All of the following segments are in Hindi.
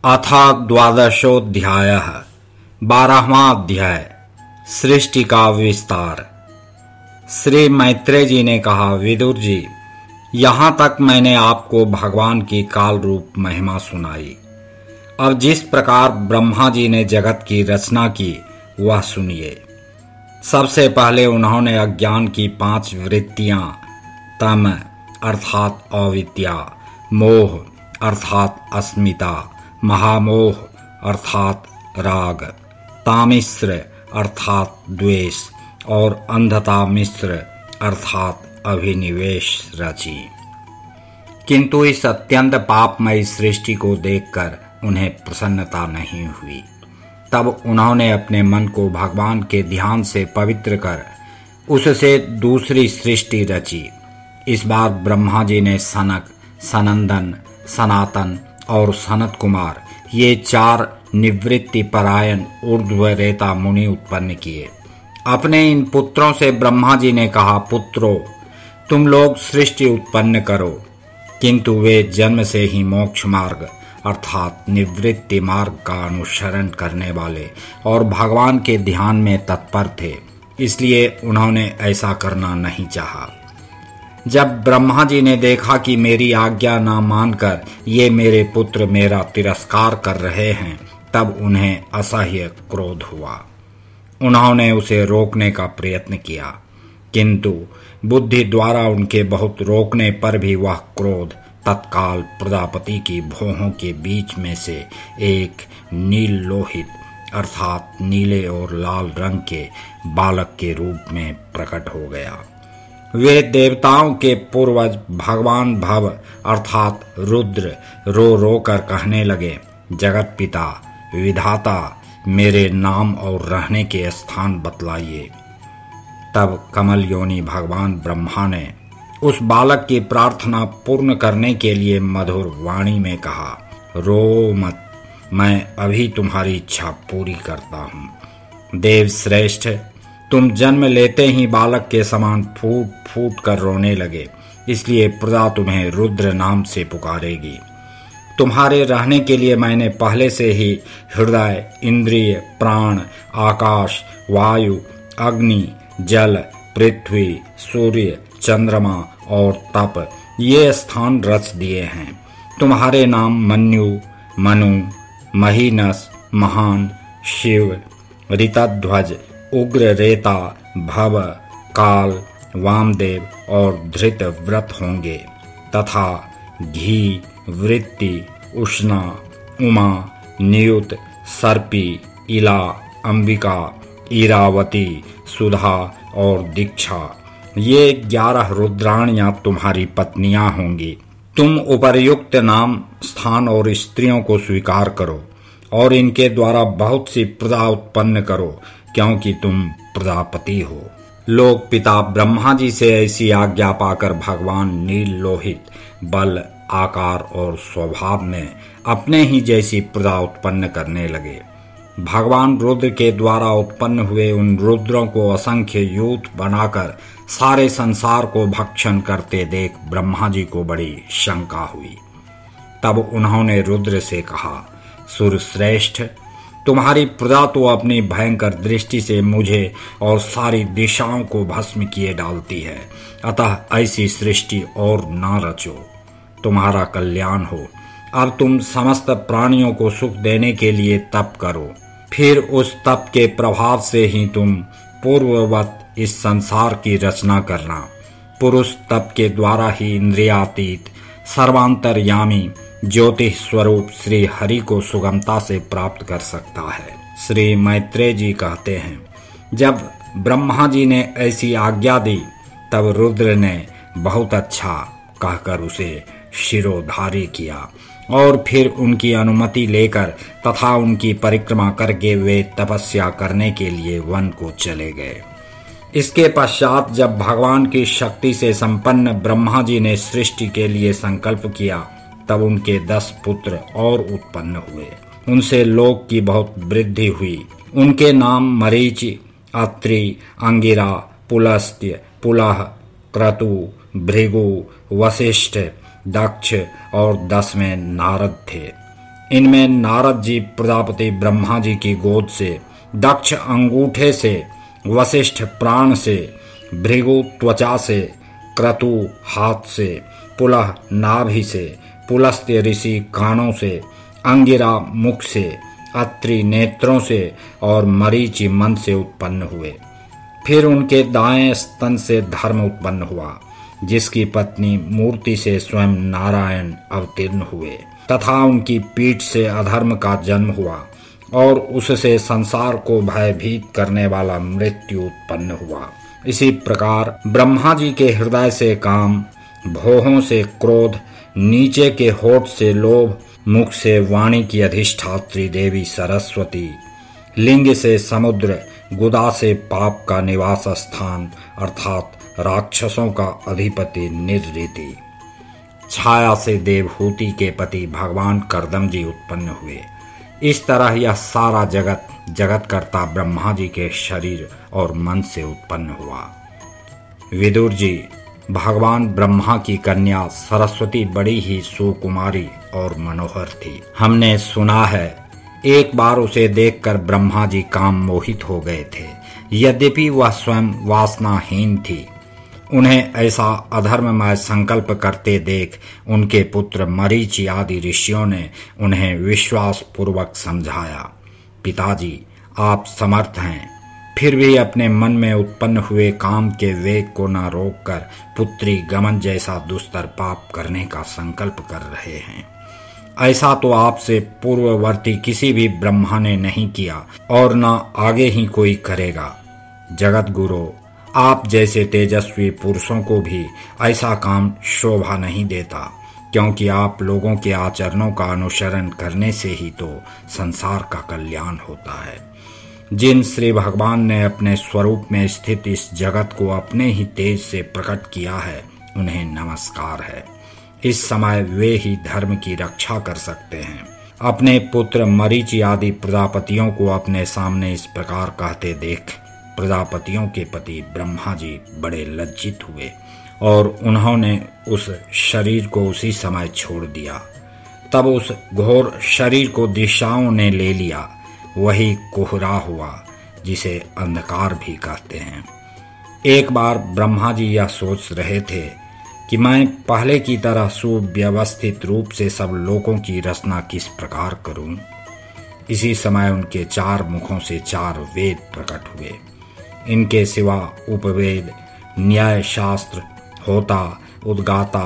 अथ द्वादशोऽध्यायः 12वां अध्याय सृष्टि का विस्तार। श्री मैत्रेय जी ने कहा, विदुर जी, यहाँ तक मैंने आपको भगवान की काल रूप महिमा सुनाई। अब जिस प्रकार ब्रह्मा जी ने जगत की रचना की वह सुनिए। सबसे पहले उन्होंने अज्ञान की 5 वृत्तियां, तम अर्थात अविद्या, मोह अर्थात अस्मिता, महामोह अर्थात राग, तामिश्र अर्थात द्वेष और अंधता मिश्र अर्थात अभिनिवेश रची। किंतु इस अत्यंत पापमयी सृष्टि को देखकर उन्हें प्रसन्नता नहीं हुई। तब उन्होंने अपने मन को भगवान के ध्यान से पवित्र कर उससे दूसरी सृष्टि रची। इस बार ब्रह्मा जी ने सनक, सनंदन, सनातन और सनत कुमार ये 4 निवृत्ति परायण ऊर्ध्वरेता मुनि उत्पन्न किए। अपने इन पुत्रों से ब्रह्मा जी ने कहा, पुत्रों, तुम लोग सृष्टि उत्पन्न करो। किंतु वे जन्म से ही मोक्ष मार्ग अर्थात निवृत्ति मार्ग का अनुसरण करने वाले और भगवान के ध्यान में तत्पर थे, इसलिए उन्होंने ऐसा करना नहीं चाहा। जब ब्रह्मा जी ने देखा कि मेरी आज्ञा न मानकर ये मेरे पुत्र मेरा तिरस्कार कर रहे हैं, तब उन्हें असह्य क्रोध हुआ। उन्होंने उसे रोकने का प्रयत्न किया, किंतु बुद्धि द्वारा उनके बहुत रोकने पर भी वह क्रोध तत्काल प्रजापति की भौहों के बीच में से एक नील लोहित अर्थात नीले और लाल रंग के बालक के रूप में प्रकट हो गया। वे देवताओं के पूर्वज भगवान भव अर्थात रुद्र रो रो कर कहने लगे, जगत पिता विधाता, मेरे नाम और रहने के स्थान बतलाइए। तब कमल योनि भगवान ब्रह्मा ने उस बालक की प्रार्थना पूर्ण करने के लिए मधुर वाणी में कहा, रो मत, मैं अभी तुम्हारी इच्छा पूरी करता हूँ। देव श्रेष्ठ, तुम जन्म लेते ही बालक के समान फूट फूट कर रोने लगे, इसलिए प्रजा तुम्हें रुद्र नाम से पुकारेगी। तुम्हारे रहने के लिए मैंने पहले से ही हृदय, इंद्रिय, प्राण, आकाश, वायु, अग्नि, जल, पृथ्वी, सूर्य, चंद्रमा और तप ये स्थान रच दिए हैं। तुम्हारे नाम मन्यु, मनु, महीनस, महान, शिव, ऋतध्वज, उग्र रेता, भव, काल, वामदेव और धृत व्रत होंगे तथा घी, वृत्ति, उष्णा, उमा, नियुत, सर्पी, इला, अंबिका, इरावती, सुधा और दीक्षा ये 11 रुद्राणियां तुम्हारी पत्नियां होंगी। तुम उपर्युक्त नाम, स्थान और स्त्रियों को स्वीकार करो और इनके द्वारा बहुत सी प्रजा उत्पन्न करो, क्योंकि तुम प्रजापति हो। लोक पिता ब्रह्मा जी से ऐसी आज्ञा पाकर भगवान नील लोहित बल, आकार और स्वभाव में अपने ही जैसी प्रजा उत्पन्न करने लगे। भगवान रुद्र के द्वारा उत्पन्न हुए उन रुद्रों को असंख्य यूथ बनाकर सारे संसार को भक्षण करते देख ब्रह्मा जी को बड़ी शंका हुई। तब उन्होंने रुद्र से कहा, सुरश्रेष्ठ, तुम्हारी प्रजा तो अपनी भयंकर दृष्टि से मुझे और सारी दिशाओं को भस्म किए डालती है, अतः ऐसी सृष्टि और न रचो, तुम्हारा कल्याण हो। अब तुम समस्त प्राणियों को सुख देने के लिए तप करो, फिर उस तप के प्रभाव से ही तुम पूर्ववत इस संसार की रचना करना। पुरुष तप के द्वारा ही इंद्रियातीत सर्वांतरयामी ज्योतिष स्वरूप श्री हरि को सुगमता से प्राप्त कर सकता है। श्री मैत्रेय जी कहते हैं, जब ब्रह्मा जी ने ऐसी आज्ञा दी तब रुद्र ने बहुत अच्छा कहकर उसे शिरोधार्य किया और फिर उनकी अनुमति लेकर तथा उनकी परिक्रमा करके वे तपस्या करने के लिए वन को चले गए। इसके पश्चात जब भगवान की शक्ति से संपन्न ब्रह्मा जी ने सृष्टि के लिए संकल्प किया, तब उनके 10 पुत्र और उत्पन्न हुए। उनसे लोक की बहुत वृद्धि हुई। उनके नाम मरीचि, अत्रि, अंगिरा, पुलस्त्य, पुलह, क्रतु, भृगु, वशिष्ठ, दक्ष और 10वें नारद थे। इनमें नारद जी प्रजापति ब्रह्मा जी की गोद से, दक्ष अंगूठे से, वशिष्ठ प्राण से, भृगु त्वचा से, क्रतु हाथ से, पुलह नाभि से, पुलस्त्य ऋषि कानों से, अंगिरा मुख से, अत्रि नेत्रों से और मरीचि मन से उत्पन्न हुए। फिर उनके दाएं स्तन से धर्म उत्पन्न हुआ, जिसकी पत्नी मूर्ति से स्वयं नारायण अवतीर्ण हुए, तथा उनकी पीठ से अधर्म का जन्म हुआ और उससे संसार को भयभीत करने वाला मृत्यु उत्पन्न हुआ। इसी प्रकार ब्रह्मा जी के हृदय से काम, भौहों से क्रोध, नीचे के होठ से लोभ, मुख से वाणी की अधिष्ठात्री देवी सरस्वती, लिंग से समुद्र, गुदा से पाप का निवास स्थान अर्थात राक्षसों का अधिपति निर्ऋति, छाया से देवहूति के पति भगवान कर्दम जी उत्पन्न हुए। इस तरह यह सारा जगत जगतकर्ता ब्रह्मा जी के शरीर और मन से उत्पन्न हुआ। विदुर जी, भगवान ब्रह्मा की कन्या सरस्वती बड़ी ही सुकुमारी और मनोहर थी। हमने सुना है एक बार उसे देखकर ब्रह्मा जी काम मोहित हो गए थे। यद्यपि वह स्वयं वासनाहीन थी, उन्हें ऐसा अधर्ममय संकल्प करते देख उनके पुत्र मरीचि आदि ऋषियों ने उन्हें विश्वास पूर्वक समझाया, पिताजी आप समर्थ हैं, फिर भी अपने मन में उत्पन्न हुए काम के वेग को न रोककर पुत्री गमन जैसा दुस्तर पाप करने का संकल्प कर रहे हैं। ऐसा तो आपसे पूर्ववर्ती किसी भी ब्रह्मा ने नहीं किया और न आगे ही कोई करेगा। जगत गुरु, आप जैसे तेजस्वी पुरुषों को भी ऐसा काम शोभा नहीं देता, क्योंकि आप लोगों के आचरणों का अनुसरण करने से ही तो संसार का कल्याण होता है। जिन श्री भगवान ने अपने स्वरूप में स्थित इस जगत को अपने ही तेज से प्रकट किया है, उन्हें नमस्कार है। इस समय वे ही धर्म की रक्षा कर सकते हैं। अपने पुत्र मरीचि आदि प्रजापतियों को अपने सामने इस प्रकार कहते देख प्रजापतियों के पति ब्रह्मा जी बड़े लज्जित हुए और उन्होंने उस शरीर को उसी समय छोड़ दिया। तब उस घोर शरीर को दिशाओं ने ले लिया। वही कोहरा हुआ जिसे अंधकार भी कहते हैं। एक बार ब्रह्मा जी यह सोच रहे थे कि मैं पहले की तरह सुव्यवस्थित रूप से सब लोगों की रचना किस प्रकार करूं। इसी समय उनके 4 मुखों से 4 वेद प्रकट हुए। इनके सिवा उपवेद, न्याय शास्त्र, होता, उद्गाता,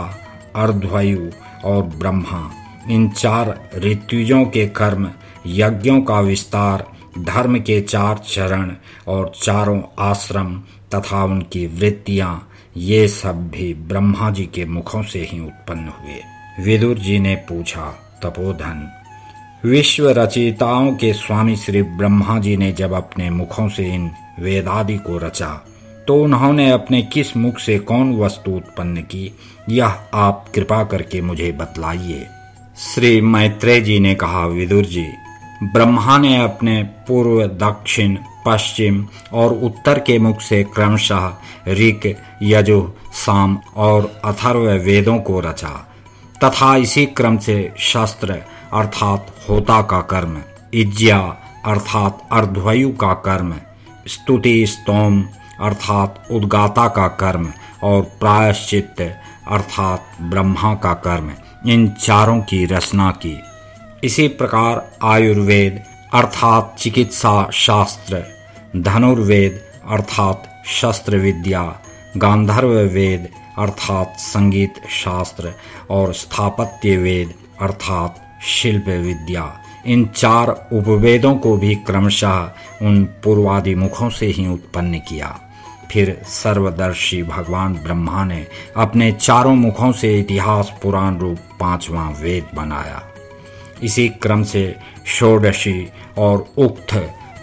अर्धवायु और ब्रह्मा, इन 4 ऋत्विजों के कर्म, यज्ञों का विस्तार, धर्म के 4 चरण और 4 आश्रम तथा उनकी वृत्तियां, ये सब भी ब्रह्मा जी के मुखों से ही उत्पन्न हुए। विदुर जी ने पूछा, तपोधन, विश्व रचयिताओं के स्वामी श्री ब्रह्मा जी ने जब अपने मुखों से इन वेदादि को रचा, तो उन्होंने अपने किस मुख से कौन वस्तु उत्पन्न की, यह आप कृपा करके मुझे बतलाइए। श्री मैत्रेय जी ने कहा, विदुर जी, ब्रह्मा ने अपने पूर्व, दक्षिण, पश्चिम और उत्तर के मुख से क्रमशः ऋक, यजु, साम और अथर्व वेदों को रचा तथा इसी क्रम से शस्त्र अर्थात होता का कर्म, इज्या अर्थात अर्धवायु का कर्म, स्तुति स्तोम अर्थात उद्गाता का कर्म और प्रायश्चित अर्थात ब्रह्मा का कर्म, इन 4 की रचना की। इसी प्रकार आयुर्वेद अर्थात चिकित्सा शास्त्र, धनुर्वेद अर्थात शस्त्र विद्या, गांधर्व वेद अर्थात संगीत शास्त्र और स्थापत्य वेद अर्थात शिल्प विद्या, इन 4 उपवेदों को भी क्रमशः उन पूर्वादि मुखों से ही उत्पन्न किया। फिर सर्वदर्शी भगवान ब्रह्मा ने अपने 4 मुखों से इतिहास पुराण रूप 5वां वेद बनाया। इसी क्रम से षोडशी और उक्त,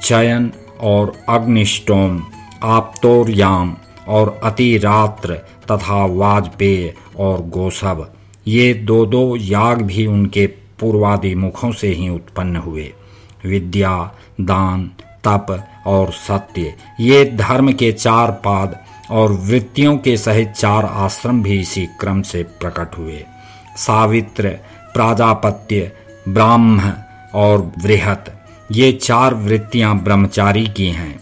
चयन और अग्निष्टोम, आप्तोर्याम और अतिरात्र तथा वाजपेय और गोसव, ये 2-2 याग भी उनके पूर्वादि मुखों से ही उत्पन्न हुए। विद्या, दान, तप और सत्य, ये धर्म के 4 पाद और वृत्तियों के सहित 4 आश्रम भी इसी क्रम से प्रकट हुए। सावित्र, प्राजापत्य, ब्राह्म और बृहत ये 4 वृत्तियां ब्रह्मचारी की हैं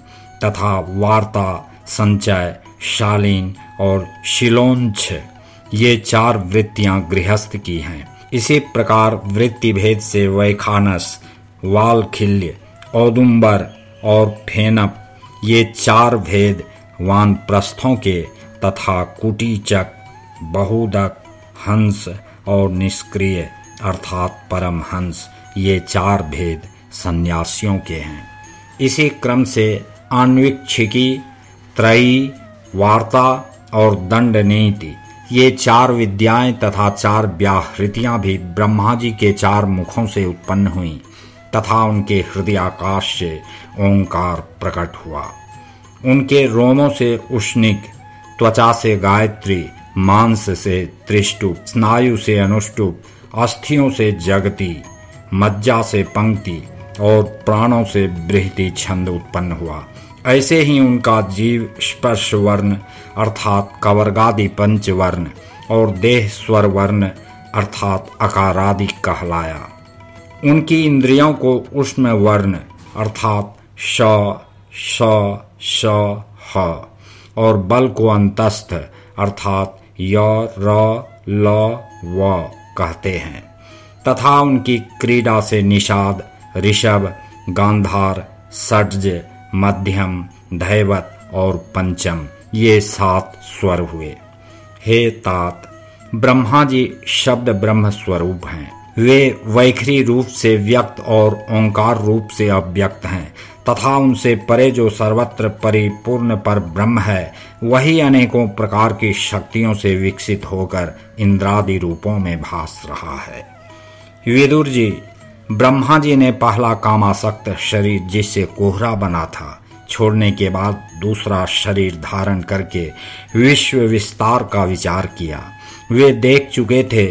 तथा वार्ता, संचय, शालीन और शिलोंछ ये 4 वृत्तियां गृहस्थ की हैं। इसी प्रकार वृत्ति भेद से वैखानस, वालखिल्य, औदुंबर और फेनप ये 4 भेद वानप्रस्थों के तथा कुटीचक, बहुदक, हंस और निष्क्रिय अर्थात परमहंस ये 4 भेद सन्यासियों के हैं। इसी क्रम से आन्वीक्षिकी, त्रयी, वार्ता और दंड नीति ये 4 विद्याएं तथा 4 व्याहृतियां भी ब्रह्मा जी के 4 मुखों से उत्पन्न हुई तथा उनके हृदयाकाश से ओंकार प्रकट हुआ। उनके रोमों से उष्णिक, त्वचा से गायत्री, मांस से त्रिष्टुप, स्नायु से अनुष्टुप, अस्थियों से जगति, मज्जा से पंक्ति और प्राणों से बृहति छंद उत्पन्न हुआ। ऐसे ही उनका जीव स्पर्श वर्ण अर्थात कवर्गादि पंचवर्ण और देह स्वर वर्ण अर्थात अकारादि कहलाया। उनकी इंद्रियों को उष्ण वर्ण अर्थात श, श, श, ह और बल को अंतस्थ अर्थात य, र, ल, व कहते हैं तथा उनकी क्रीड़ा से निषाद, ऋषभ, गांधार, षड्ज, मध्यम, धैवत और पंचम ये 7 स्वर हुए। हे तात, ब्रह्मा जी शब्द ब्रह्म स्वरूप हैं। वे वैखरी रूप से व्यक्त और ओंकार रूप से अव्यक्त हैं तथा उनसे परे जो सर्वत्र परिपूर्ण पर ब्रह्म है वही अनेकों प्रकार की शक्तियों से विकसित होकर इंद्रादि रूपों में भास रहा है। विदुर जी, ब्रह्मा जी ने पहला कामासक्त शरीर जिससे कोहरा बना था छोड़ने के बाद दूसरा शरीर धारण करके विश्व विस्तार का विचार किया। वे देख चुके थे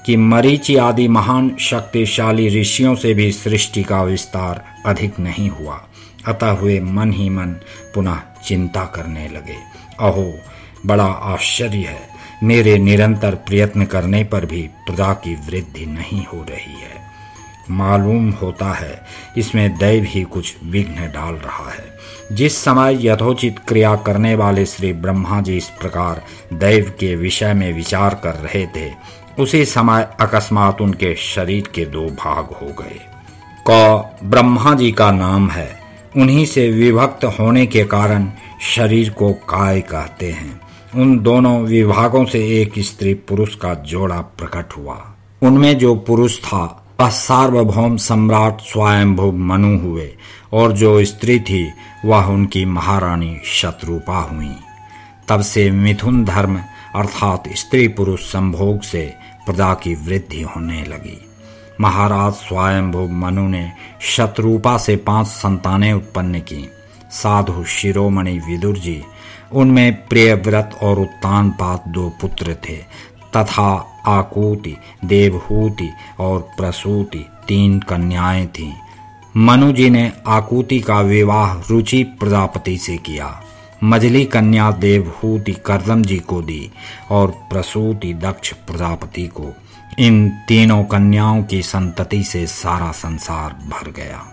कि मरीचि आदि महान शक्तिशाली ऋषियों से भी सृष्टि का विस्तार अधिक नहीं हुआ। अतः वे मन ही मन पुनः चिंता करने लगे। अहो, बड़ा आश्चर्य है, मेरे निरंतर प्रयत्न करने पर भी प्रजा की वृद्धि नहीं हो रही है। मालूम होता है इसमें दैव ही कुछ विघ्न डाल रहा है। जिस समय यथोचित क्रिया करने वाले श्री ब्रह्मा जी इस प्रकार दैव के विषय में विचार कर रहे थे उसी समय अकस्मात उनके शरीर के 2 भाग हो गए। क ब्रह्मा जी का नाम है। उन्हीं से विभक्त होने के कारण शरीर को काय कहते हैं। उन दोनों विभागों से एक स्त्री पुरुष का जोड़ा प्रकट हुआ। उनमें जो पुरुष था वह सार्वभौम सम्राट स्वयंभू मनु हुए और जो स्त्री थी वह उनकी महारानी शत्रुपा हुई। तब से मिथुन धर्म अर्थात स्त्री पुरुष संभोग से प्रजा की वृद्धि होने लगी। महाराज स्वयंभू मनु ने शत्रुपा से 5 संतानें उत्पन्न की। साधु शिरोमणि विदुर जी, उनमें प्रियव्रत और उत्तानपाद 2 पुत्र थे तथा आकूति, देवहूति और प्रसूति 3 कन्याएं थीं। मनु जी ने आकूति का विवाह रुचि प्रजापति से किया। मझली कन्या देवहूति कर्दम जी को दी और प्रसूति दक्ष प्रजापति को। इन तीनों कन्याओं की संतति से सारा संसार भर गया।